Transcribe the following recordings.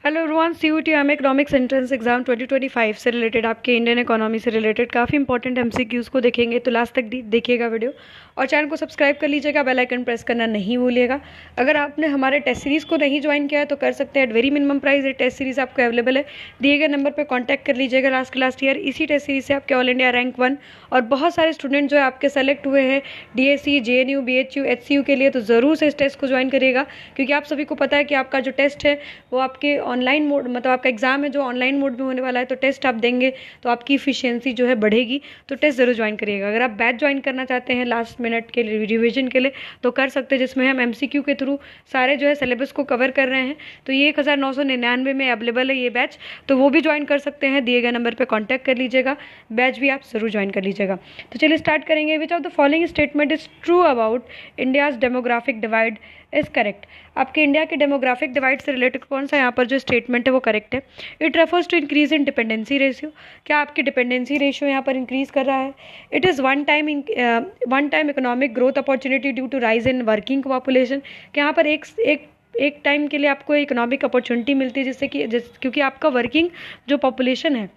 Hello Rohan, CUET M economics entrance exam 2025 से related आपके Indian economy से रिलेटेड काफ़ी इंपॉर्टेंट एमसीक्यूज़ को देखेंगे, तो लास्ट तक देखिएगा वीडियो और चैनल को सब्सक्राइब कर लीजिएगा, बेल आइकन प्रेस करना नहीं भूलिएगा। अगर आपने हमारे टेस्ट सीरीज़ को नहीं ज्वाइन किया है तो कर सकते हैं, एट वेरी मिनिमम प्राइस ये टेस्ट सीरीज़ आपको अवेलेबल है। दिए गए नंबर पर कॉन्टैक्ट कर लीजिएगा। लास्ट ईयर इसी टेस्ट सीरीज से आपके ऑल इंडिया रैंक 1 और बहुत सारे स्टूडेंट जो है आपके सेलेक्ट हुए हैं डीएससी, जेएनयू, बीएचयू, एचसीयू के लिए, तो ज़रूर से इस टेस्ट को ज्वाइन करिएगा, क्योंकि आप सभी को पता है कि आपका जो टेस्ट है वो आपके ऑनलाइन मोड, मतलब आपका एग्जाम है जो ऑनलाइन मोड में होने वाला है, तो टेस्ट आप देंगे तो आपकी इफिशियंसी जो है बढ़ेगी। तो टेस्ट जरूर ज्वाइन करिएगा। अगर आप बैच ज्वाइन करना चाहते हैं लास्ट मिनट के लिए रिविजन के लिए तो कर सकते हैं, जिसमें हम एमसीक्यू के थ्रू सारे जो है सिलेबस को कवर कर रहे हैं। तो ये 1999 में अवेलेबल है ये बैच, तो वो भी ज्वाइन कर सकते हैं। दिए गए नंबर पर कॉन्टैक्ट कर लीजिएगा, बैच भी आप जरूर ज्वाइन कर लीजिएगा। तो चलिए स्टार्ट करेंगे। Which of the following statement is true about India's demographic divide is correct. आपके इंडिया के डेमोग्राफिक डिवाइड से रिलेटेड कौन सा यहाँ पर जो स्टेटमेंट है वो करेक्ट है। It refers to increase in dependency ratio. क्या आपकी डिपेंडेंसी रेशियो यहाँ पर इंक्रीज कर रहा है। It is one time economic growth opportunity due to rise in working population. क्या यहाँ पर एक टाइम के लिए आपको इकोनॉमिक अपॉर्चुनिटी मिलती है जिससे कि क्योंकि आपका वर्किंग जो पॉपुलेशन है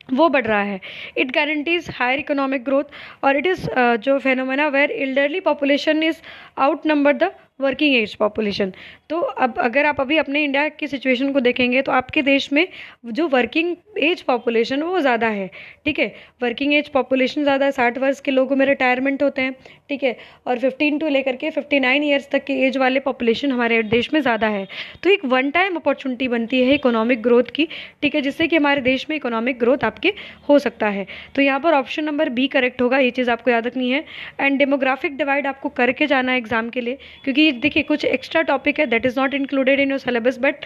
वो बढ़ रहा है। It guarantees higher economic growth और इट इज़ जो phenomena where elderly population is outnumber the working age population. तो अब अगर आप अभी अपने इंडिया की सिचुएशन को देखेंगे तो आपके देश में जो वर्किंग एज पॉपुलेशन वो ज़्यादा है, ठीक है। वर्किंग एज पॉपुलेशन ज़्यादा है, 60 वर्ष के लोगों में रिटायरमेंट होते हैं, ठीक है। और 15 टू लेकर के 59 ईयर्स तक के एज वाले पॉपुलेशन हमारे देश में ज़्यादा है। तो एक वन टाइम अपॉर्चुनिटी बनती है इकोनॉमिक ग्रोथ की, ठीक है, जिससे कि हमारे देश में इकोनॉमिक ग्रोथ आपके हो सकता है। तो यहाँ पर ऑप्शन नंबर बी करेक्ट होगा, ये चीज़ आपको याद रखनी है। एंड डेमोग्राफिक डिवाइड आपको करके जाना है एग्जाम के लिए, क्योंकि देखिए कुछ एक्स्ट्रा टॉपिक है that is not included in your syllabus, but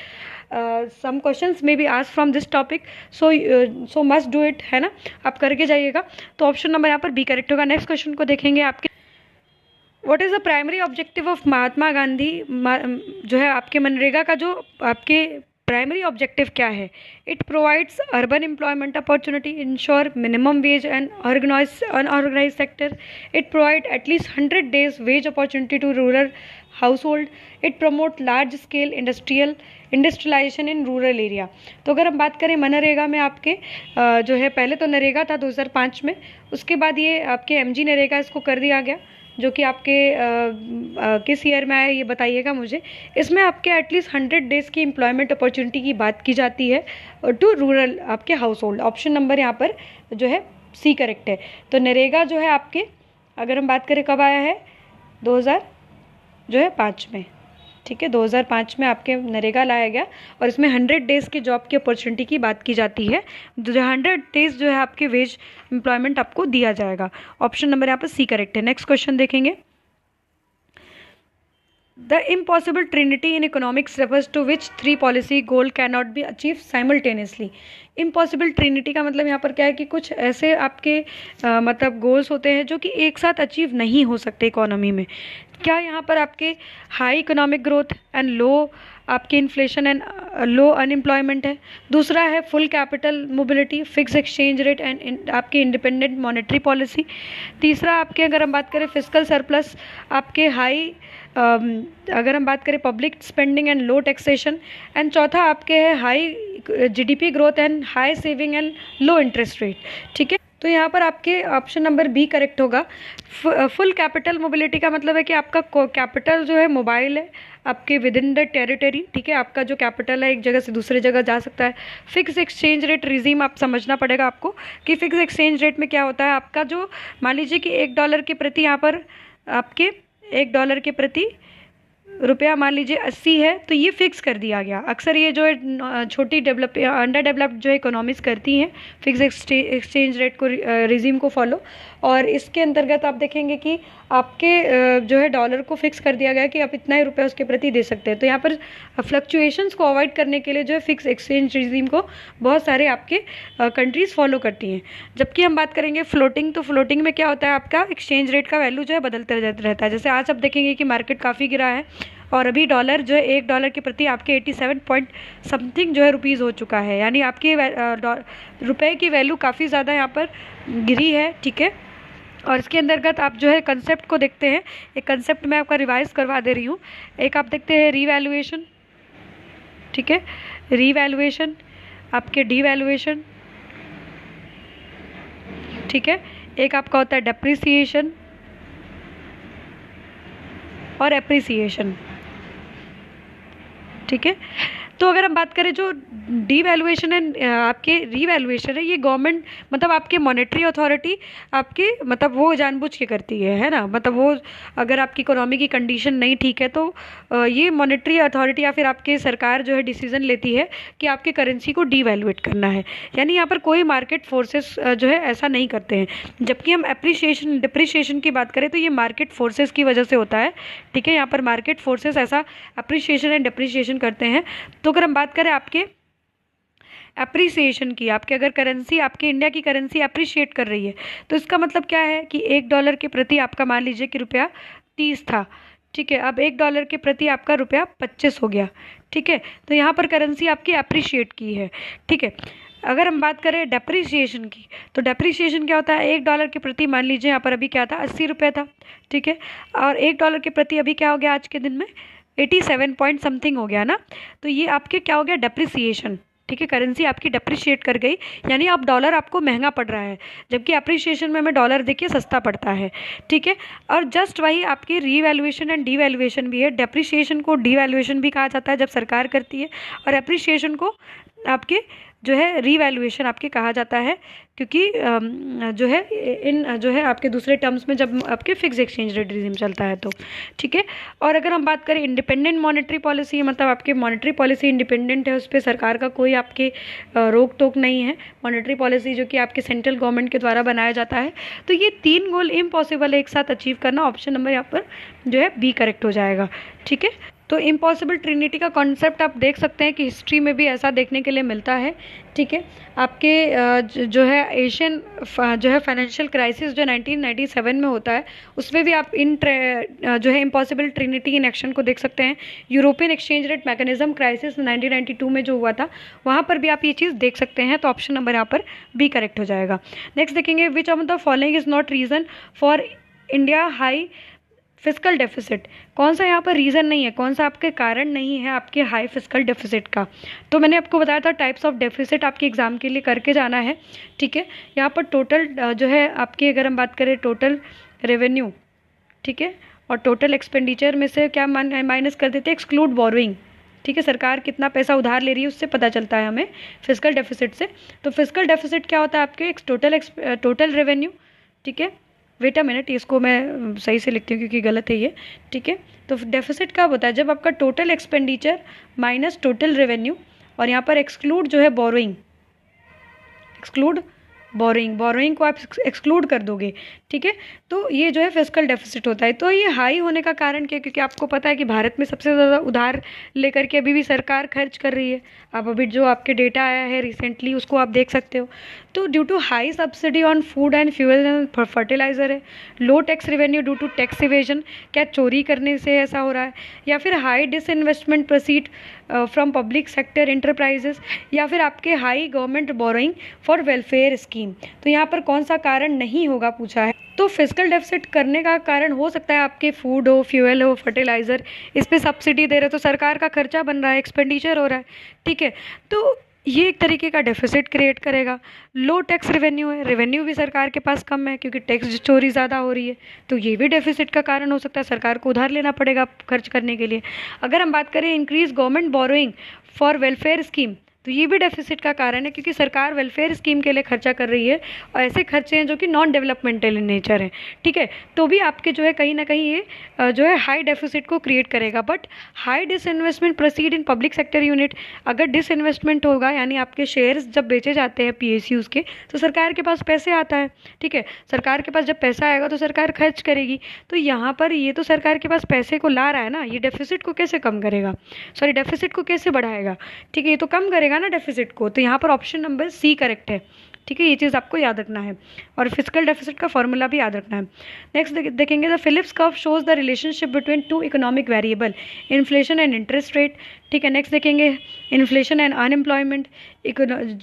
some questions may be asked from this topic, so must do it, है ना, आप करके जाइएगा। तो ऑप्शन नंबर यहाँ पर बी करेक्ट होगा। नेक्स्ट क्वेश्चन को देखेंगे आपके। What is the primary objective of Mahatma Gandhi, जो है आपके मनरेगा का जो आपके प्राइमरी ऑब्जेक्टिव क्या है। It provides urban employment opportunity, ensure minimum wage and unorganise sector. It provide at least 100 days wage opportunity to rural household. It promote large scale industrialisation in rural area. तो अगर हम बात करें मनरेगा में आपके जो है पहले तो नरेगा था 2005 में, उसके बाद ये आपके एमजी नरेगा इसको कर दिया गया, जो कि आपके किस ईयर में आया ये बताइएगा मुझे। इसमें आपके एटलीस्ट 100 days की एम्प्लॉयमेंट अपॉर्चुनिटी की बात की जाती है टू रूरल आपके हाउस होल्ड। ऑप्शन नंबर यहाँ पर जो है सी करेक्ट है। तो नरेगा जो है आपके अगर हम बात करें कब आया है 2005 में, ठीक है, 2005 में आपके नरेगा लाया गया और इसमें 100 days की जॉब की अपॉर्चुनिटी की बात की जाती है। जो 100 days जो है आपके वेज एम्प्लॉयमेंट आपको दिया जाएगा। ऑप्शन नंबर यहाँ पर सी करेक्ट है। नेक्स्ट क्वेश्चन देखेंगे। The impossible trinity in economics refers to which 3 policy goal can not be achieve simultaneously. Impossible trinity का मतलब यहाँ पर क्या है कि कुछ ऐसे आपके मतलब गोल्स होते हैं जो कि एक साथ अचीव नहीं हो सकते इकोनॉमी में। क्या यहाँ पर आपके high economic growth and low आपके इन्फ्लेशन एंड लो अनएम्प्लॉयमेंट है। दूसरा है full capital mobility, fix exchange rate and आपकी इंडिपेंडेंट मॉनेटरी पॉलिसी। तीसरा आपके अगर हम बात करें फिस्कल सरप्लस, आपके हाई अगर हम बात करें public spending and low taxation. And चौथा आपके है high GDP growth and high saving and low interest rate, ठीक है। तो यहाँ पर आपके ऑप्शन नंबर बी करेक्ट होगा। फुल कैपिटल मोबिलिटी का मतलब है कि आपका कैपिटल जो है मोबाइल है आपके विद इन द टेरिटरी, ठीक है, आपका जो कैपिटल है एक जगह से दूसरी जगह जा सकता है। फिक्स एक्सचेंज रेट रिजीम आप समझना पड़ेगा आपको कि फिक्स एक्सचेंज रेट में क्या होता है। आपका जो मान लीजिए कि $1 के प्रति यहाँ पर आपके $1 के प्रति रुपया मान लीजिए 80 है, तो ये फिक्स कर दिया गया। अक्सर ये जो है छोटी डेवलप अंडर डेवलप्ड जो इकोनॉमीज करती हैं फिक्स एक्सचेंज रेट को रिजीम को फॉलो, और इसके अंतर्गत आप देखेंगे कि आपके जो है डॉलर को फिक्स कर दिया गया कि आप इतना ही रुपया उसके प्रति दे सकते हैं। तो यहाँ पर फ्लक्चुएशंस को अवॉइड करने के लिए जो है फिक्स एक्सचेंज रिजीम को बहुत सारे आपके कंट्रीज़ फॉलो करती हैं। जबकि हम बात करेंगे फ्लोटिंग, तो फ्लोटिंग में क्या होता है आपका एक्सचेंज रेट का वैल्यू जो है बदलते रहता है। जैसे आज आप देखेंगे कि मार्केट काफ़ी गिरा है और अभी डॉलर जो है $1 के प्रति आपके 87 पॉइंट समथिंग जो है रुपीज़ हो चुका है, यानी आपकी रुपए की वैल्यू काफ़ी ज़्यादा यहाँ पर गिरी है, ठीक है। और इसके अंतर्गत आप जो है कंसेप्ट को देखते हैं। एक कंसेप्ट मैं आपका रिवाइज करवा दे रही हूँ। एक आप देखते हैं रीवैल्यूएशन, ठीक ठीक है, रीवैल्यूएशन, आपके डीवैल्यूएशन, ठीक है, एक आपका होता है डेप्रिसिएशन और एप्रिसिएशन, ठीक है। तो अगर हम बात करें जो डीवैल्यूएशन है, आपके रीवैल्यूएशन है, ये गवर्नमेंट मतलब आपके मॉनेटरी अथॉरिटी आपके मतलब वो जानबूझ के करती है ना, मतलब वो अगर आपकी इकोनॉमी की कंडीशन नहीं ठीक है तो ये मॉनेटरी अथॉरिटी या फिर आपके सरकार जो है डिसीजन लेती है कि आपके करेंसी को डीवैल्यूएट करना है, यानी यहाँ पर कोई मार्केट फोर्सेस जो है ऐसा नहीं करते हैं। जबकि हम एप्रिसिएशन डिप्रिसिएशन की बात करें तो ये मार्केट फोर्सेस की वजह से होता है, ठीक है। यहाँ पर मार्केट फोर्सेस ऐसा एप्रिसिएशन एंड डिप्रिसिएशन करते हैं। तो अगर हम बात करें आपके एप्रिसिएशन की, आपके अगर करेंसी, आपके इंडिया की करेंसी अप्रिशिएट कर रही है तो इसका मतलब क्या है कि $1 के प्रति आपका मान लीजिए कि ₹30 था, ठीक है, अब $1 के प्रति आपका ₹25 हो गया, ठीक है। तो यहाँ पर करेंसी आपकी अप्रिशिएट की है, ठीक है। अगर हम बात करें डेप्रिसिएशन की, तो डेप्रिसिएशन क्या होता है, $1 के प्रति मान लीजिए यहाँ पर अभी क्या था, 80 रुपये था, ठीक है, और $1 के प्रति अभी क्या हो गया आज के दिन में 87 पॉइंट समथिंग हो गया ना, तो ये आपके क्या हो गया, डेप्रिसिएशन, ठीक है। करेंसी आपकी डेप्रिशिएट कर गई, यानी अब डॉलर आपको महंगा पड़ रहा है, जबकि अप्रिशिएशन में हमें डॉलर देखिए सस्ता पड़ता है, ठीक है। और जस्ट वही आपकी रीवैल्यूएशन एंड डीवैल्यूएशन भी है। डेप्रिशिएशन को डीवैल्यूएशन भी कहा जाता है जब सरकार करती है, और अप्रिशिएशन को आपके जो है रीवैल्यूएशन आपके कहा जाता है, क्योंकि जो है इन जो है आपके दूसरे टर्म्स में जब आपके फिक्स एक्सचेंज रेट रिजीम चलता है तो, ठीक है। और अगर हम बात करें इंडिपेंडेंट मॉनेटरी पॉलिसी, मतलब आपकी मॉनेटरी पॉलिसी इंडिपेंडेंट है, उस पर सरकार का कोई आपके रोक टोक नहीं है, मॉनेटरी पॉलिसी जो कि आपके सेंट्रल गवर्नमेंट के द्वारा बनाया जाता है। तो ये 3 गोल इम्पॉसिबल है एक साथ अचीव करना, ऑप्शन नंबर यहाँ पर जो है बी करेक्ट हो जाएगा, ठीक है। तो इम्पॉसिबल ट्रिनिटी का कॉन्सेप्ट आप देख सकते हैं कि हिस्ट्री में भी ऐसा देखने के लिए मिलता है, ठीक है। आपके जो है एशियन जो है फाइनेंशियल क्राइसिस जो 1997 में होता है, उसमें भी आप इन जो है इम्पॉसिबल ट्रिनिटी इन एक्शन को देख सकते हैं। European exchange rate mechanism crisis 1992 में जो हुआ था, वहाँ पर भी आप ये चीज़ देख सकते हैं। तो ऑप्शन नंबर यहाँ पर बी करेक्ट हो जाएगा। नेक्स्ट देखेंगे, which of the following is not reason for India high fiscal deficit, कौन सा यहाँ पर रीज़न नहीं है, कौन सा आपके कारण नहीं है आपके हाई फिस्कल डेफिसिट का। तो मैंने आपको बताया था टाइप्स ऑफ डेफिसिट आपके एग्जाम के लिए करके जाना है, ठीक है। यहाँ पर टोटल जो है आपकी अगर हम बात करें टोटल रेवेन्यू, ठीक है, और टोटल एक्सपेंडिचर में से क्या माइनस कर देते हैं, एक्सक्लूड बोरोइंग, ठीक है। सरकार कितना पैसा उधार ले रही है उससे पता चलता है हमें फिस्कल डेफिसिट से। तो फिस्कल डेफिसिट क्या होता है आपके टोटल रेवेन्यू, ठीक है। वेट अ मिनट, इसको मैं सही से लिखती हूँ क्योंकि गलत है ये, ठीक है। तो डेफिसिट कब होता है, जब आपका total expenditure minus total revenue, और यहाँ पर एक्सक्लूड जो है बोरोइंग, एक्सक्लूड बोरोइंग को आप एक्सक्लूड कर दोगे, ठीक है। तो ये जो है फिस्कल डेफिसिट होता है। तो ये हाई होने का कारण क्या है, क्योंकि आपको पता है कि भारत में सबसे ज़्यादा उधार लेकर के अभी भी सरकार खर्च कर रही है। आप अभी जो आपके डेटा आया है रिसेंटली उसको आप देख सकते हो। तो due to high subsidy on food and fuel and fertiliser है, low tax revenue due to tax evasion, क्या चोरी करने से ऐसा हो रहा है, या फिर high disinvestment proceed from public sector enterprises, या फिर आपके high government borrowing for welfare scheme. तो यहाँ पर कौन सा कारण नहीं होगा पूछा है। तो फिस्कल डेफिसिट करने का कारण हो सकता है आपके फूड हो, फ्यूल हो, फर्टिलाइज़र, इस पे सब्सिडी दे रहे हो तो सरकार का खर्चा बन रहा है, एक्सपेंडिचर हो रहा है, ठीक है। तो ये एक तरीके का डेफिसिट क्रिएट करेगा। लो टैक्स रेवेन्यू है, रेवेन्यू भी सरकार के पास कम है क्योंकि टैक्स चोरी ज़्यादा हो रही है, तो ये भी डेफिसिट का कारण हो सकता है, सरकार को उधार लेना पड़ेगा खर्च करने के लिए। अगर हम बात करें increase government borrowing for welfare scheme, तो ये भी डेफिसिट का कारण है क्योंकि सरकार वेलफेयर स्कीम के लिए खर्चा कर रही है, और ऐसे खर्चे हैं जो कि नॉन डेवलपमेंटल इन नेचर है, ठीक है। तो भी आपके जो है कहीं ना कहीं ये जो है हाई डेफिसिट को क्रिएट करेगा। But high disinvestment proceed in public sector unit, अगर डिसइन्वेस्टमेंट होगा यानी आपके शेयर्स जब बेचे जाते हैं PSUs के, तो सरकार के पास पैसे आता है, ठीक है। सरकार के पास जब पैसा आएगा तो सरकार खर्च करेगी। तो यहाँ पर ये तो सरकार के पास पैसे को ला रहा है ना, ये डेफिसिट को कैसे कम करेगा, सॉरी डेफिसिट को कैसे बढ़ाएगा, ठीक है, ये तो कम करेगा ना डेफिसिट को। तो यहाँ पर ऑप्शन नंबर सी करेक्ट है, ठीक है। ये चीज़ आपको याद रखना है, और फिस्कल डेफिसिट का फॉर्मूला भी याद रखना है। नेक्स्ट देखेंगे, the Phillips curve shows the relationship between 2 economic variable, inflation and interest rate, ठीक है। नेक्स्ट देखेंगे inflation and unemployment,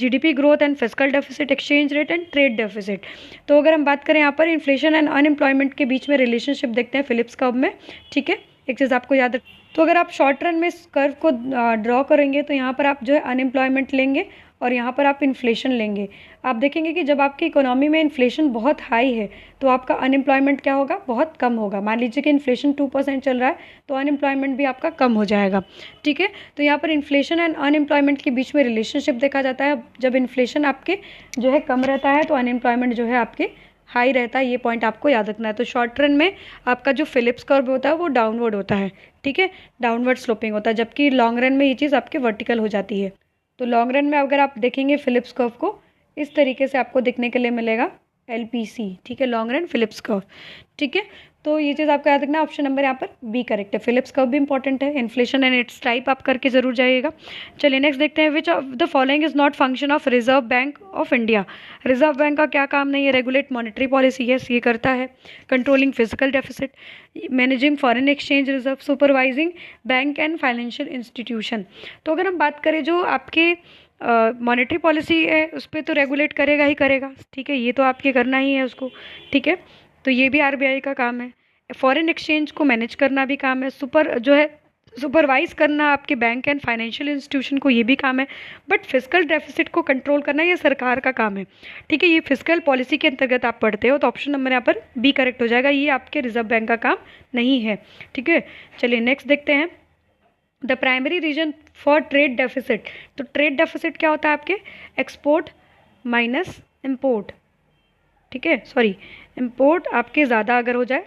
GDP growth and fiscal deficit, exchange rate and trade deficit. तो अगर हम बात करें यहाँ पर इन्फ्लेशन एंड अनएम्प्लॉयमेंट के बीच में रिलेशनशिप देखते हैं फिलिप्स कर्व में, ठीक है। एक चीज़ आपको याद रख। तो अगर आप शॉर्ट रन में इस कर्व को ड्रॉ करेंगे तो यहाँ पर आप जो है अनएम्प्लॉयमेंट लेंगे और यहाँ पर आप इन्फ्लेशन लेंगे। आप देखेंगे कि जब आपकी इकोनॉमी में इन्फ्लेशन बहुत हाई है तो आपका अनएम्प्लॉयमेंट क्या होगा, बहुत कम होगा। मान लीजिए कि इन्फ्लेशन 2% चल रहा है तो अनएम्प्लॉयमेंट भी आपका कम हो जाएगा। ठीक है, तो यहाँ पर इन्फ्लेशन एंड अनएम्प्लॉयमेंट के बीच में रिलेशनशिप देखा जाता है। जब इन्फ्लेशन आपके जो है कम रहता है तो अनएम्प्लॉयमेंट जो है आपके हाई रहता है। ये पॉइंट आपको याद रखना है। तो शॉर्ट रन में आपका जो फिलिप्स कर्व होता है वो डाउनवर्ड होता है। ठीक है, डाउनवर्ड स्लोपिंग होता है, जबकि लॉन्ग रन में ये चीज़ आपके वर्टिकल हो जाती है। तो लॉन्ग रन में अगर आप देखेंगे फिलिप्स कर्व को इस तरीके से आपको देखने के लिए मिलेगा LPC। ठीक है, लॉन्ग रन फिलिप्स कर्व। ठीक है, तो ये चीज़ आपको याद रखना। ऑप्शन नंबर यहाँ पर बी करेक्ट है। फिलिप्स कर्व भी इंपॉर्टेंट है। इन्फ्लेशन एंड इट्स टाइप आप करके जरूर जाइएगा। चलिए नेक्स्ट देखते हैं। Which of the following is not function of reserve bank of India. Reserve bank का क्या काम नहीं है? रेगुलेट मॉनेटरी पॉलिसी, यस ये करता है। Controlling physical deficit, managing foreign exchange reserve, supervising bank and financial institution. तो अगर हम बात करें जो आपके मॉनेटरी पॉलिसी है उस पर तो रेगुलेट करेगा ही करेगा। ठीक है, ये तो आपके करना ही है उसको। ठीक है, तो ये भी RBI का काम है। फॉरेन एक्सचेंज को मैनेज करना भी काम है। सुपरवाइज करना आपके बैंक एंड फाइनेंशियल इंस्टीट्यूशन को, ये भी काम है। बट फिजिकल डेफिसिट को कंट्रोल करना ये सरकार का काम है। ठीक है, ये फिजिकल पॉलिसी के अंतर्गत आप पढ़ते हो। तो ऑप्शन नंबर यहाँ पर बी करेक्ट हो जाएगा। ये आपके रिजर्व बैंक का काम नहीं है। ठीक है, चलिए नेक्स्ट देखते हैं। The primary reason for trade deficit. तो ट्रेड डेफिसिट क्या होता है आपके? Export minus import. ठीक है, सॉरी, इम्पोर्ट आपके ज़्यादा अगर हो जाए,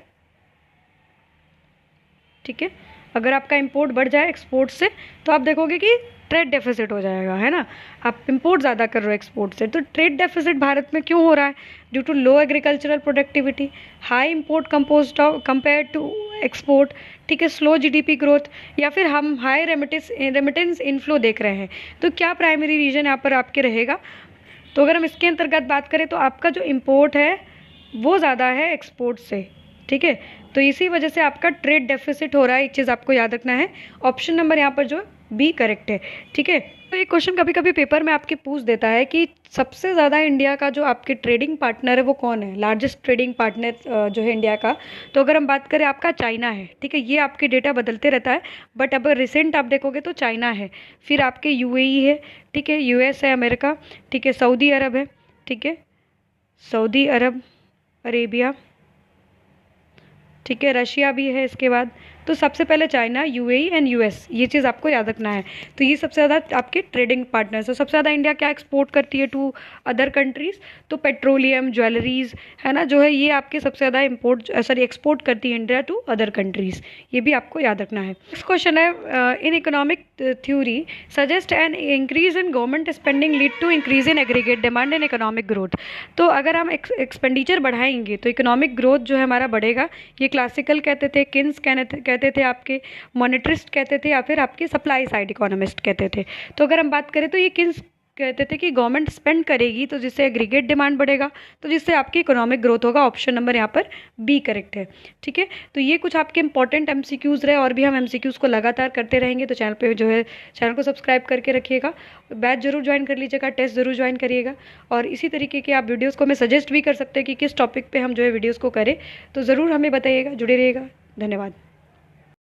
ठीक है, अगर आपका इंपोर्ट बढ़ जाए एक्सपोर्ट से तो आप देखोगे कि ट्रेड डेफिसिट हो जाएगा, है ना। आप इंपोर्ट ज़्यादा कर रहे हो एक्सपोर्ट से। तो ट्रेड डेफिसिट भारत में क्यों हो रहा है? Due to low agricultural productivity, high import compare to export. ठीक है, स्लो GDP ग्रोथ, या फिर हम हाई रेमिटेंस इनफ्लो देख रहे हैं। तो क्या प्राइमरी रीजन यहाँ पर आपके रहेगा? तो अगर हम इसके अंतर्गत बात करें तो आपका जो इंपोर्ट है वो ज़्यादा है एक्सपोर्ट से। ठीक है, तो इसी वजह से आपका ट्रेड डेफिसिट हो रहा है। एक चीज़ आपको याद रखना है। ऑप्शन नंबर यहाँ पर जो बी करेक्ट है। ठीक है, तो ये क्वेश्चन कभी कभी पेपर में आपके पूछ देता है कि सबसे ज़्यादा इंडिया का जो आपके ट्रेडिंग पार्टनर है वो कौन है, लार्जेस्ट ट्रेडिंग पार्टनर जो है इंडिया का। तो अगर हम बात करें आपका चाइना है। ठीक है, ये आपके डेटा बदलते रहता है, बट अब रिसेंट आप देखोगे तो चाइना है, फिर आपके UAE है। ठीक है, US है, अमेरिका। ठीक है, सऊदी अरब है। ठीक है, सऊदी अरब अरेबिया। ठीक है, रशिया भी है इसके बाद। तो सबसे पहले चाइना, UAE एंड US, ये चीज़ आपको याद रखना है। तो ये सबसे ज़्यादा आपके ट्रेडिंग पार्टनर्स है। सबसे ज़्यादा इंडिया क्या एक्सपोर्ट करती है टू अदर कंट्रीज़? तो पेट्रोलियम, ज्वेलरीज, है ना, जो है ये आपके सबसे ज़्यादा एक्सपोर्ट करती है इंडिया टू अदर कंट्रीज़। ये भी आपको याद रखना है। नेक्स्ट क्वेश्चन है, in economic theory suggest an increase in government spending lead to increase in aggregate demand and economic growth. तो अगर हम एक्सपेंडिचर बढ़ाएंगे तो इकोनॉमिक ग्रोथ जो है हमारा बढ़ेगा। ये क्लासिकल कहते थे, किन्स कहते थे, आपके मॉनेटरिस्ट कहते थे, या फिर आपके सप्लाई साइड इकोनॉमिस्ट कहते थे। तो अगर हम बात करें तो ये किन्स कहते थे कि गवर्नमेंट स्पेंड करेगी तो जिससे एग्रीगेट डिमांड बढ़ेगा, तो जिससे आपकी इकोनॉमिक ग्रोथ होगा। ऑप्शन नंबर यहाँ पर बी करेक्ट है। ठीक है, तो ये कुछ आपके इंपॉर्टेंट MCQs रहे, और भी हम MCQs को लगातार करते रहेंगे। तो चैनल पे जो है चैनल को सब्सक्राइब करके रखिएगा, बैच जरूर ज्वाइन कर लीजिएगा, टेस्ट जरूर ज्वाइन करिएगा। और इसी तरीके के आप वीडियोज़ को हमें सजेस्ट भी कर सकते हैं कि किस टॉपिक पर हम जो है वीडियोज़ को करें। तो ज़रूर हमें बताइएगा, जुड़े रहिएगा। धन्यवाद।